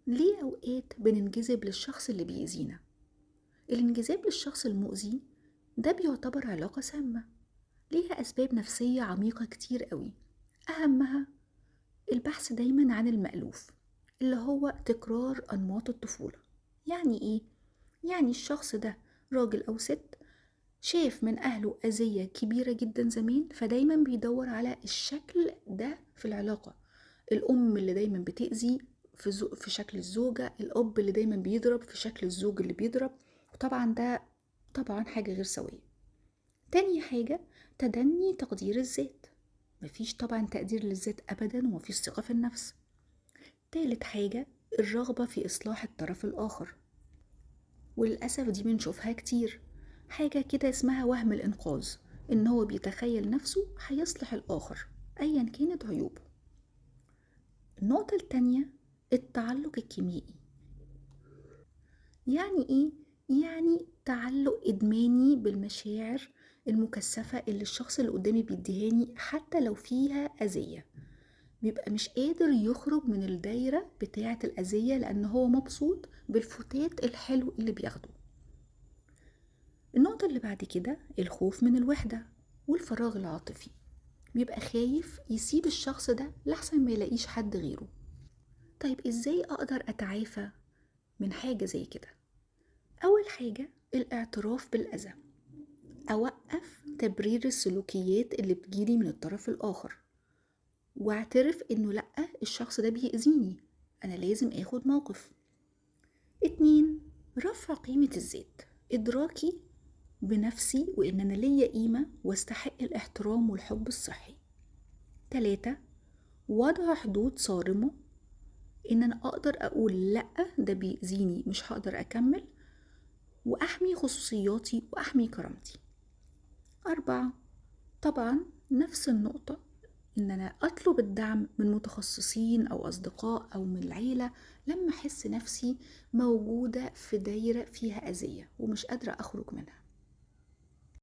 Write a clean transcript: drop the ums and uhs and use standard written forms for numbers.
ليه أوقات بننجذب للشخص اللي بيأذينا؟ الانجذاب للشخص المؤذي ده بيعتبر علاقة سامة ليها أسباب نفسية عميقة كتير قوي. أهمها البحث دايما عن المألوف اللي هو تكرار أنماط الطفولة. يعني إيه؟ يعني الشخص ده راجل أو ست شاف من أهله أذية كبيرة جدا زمان، فدايما بيدور على الشكل ده في العلاقة. الأم اللي دايما بتأذي في شكل الزوجة، الأب اللي دايما بيضرب في شكل الزوج اللي بيضرب. وطبعا ده طبعا حاجة غير سوية. تاني حاجة تدني تقدير الذات، مفيش طبعا تقدير للذات أبدا ومفيش ثقة في النفس. تالت حاجة الرغبة في إصلاح الطرف الآخر، وللأسف دي بنشوفها كتير. حاجة كده اسمها وهم الإنقاذ، إن هو بيتخيل نفسه هيصلح الآخر أيا كانت عيوبه. النقطة التانية التعلق الكيميائي. يعني إيه؟ يعني تعلق إدماني بالمشاعر المكثفة اللي الشخص اللي قدامي بيديهاني حتى لو فيها أذية. بيبقى مش قادر يخرج من الدايرة بتاعة الأذية لأنه هو مبسوط بالفتات الحلو اللي بياخده. النقطة اللي بعد كده الخوف من الوحدة والفراغ العاطفي. بيبقى خايف يسيب الشخص ده لحسن ما يلاقيش حد غيره. طيب إزاي أقدر أتعافى من حاجة زي كده؟ أول حاجة الاعتراف بالأذى، أوقف تبرير السلوكيات اللي بتجيلي من الطرف الآخر، واعترف إنه لأ، الشخص ده بيأذيني، أنا لازم أخد موقف. 2 رفع قيمة الذات، إدراكي بنفسي وإن أنا ليا قيمة واستحق الاحترام والحب الصحي. 3 وضع حدود صارمة، إن أنا أقدر أقول لأ، ده بيأذيني مش هقدر أكمل، وأحمي خصوصياتي وأحمي كرامتي. 4 طبعا نفس النقطة، إن أنا أطلب الدعم من متخصصين أو أصدقاء أو من العيلة لما أحس نفسي موجودة في دايرة فيها أذية ومش قادرة أخرج منها.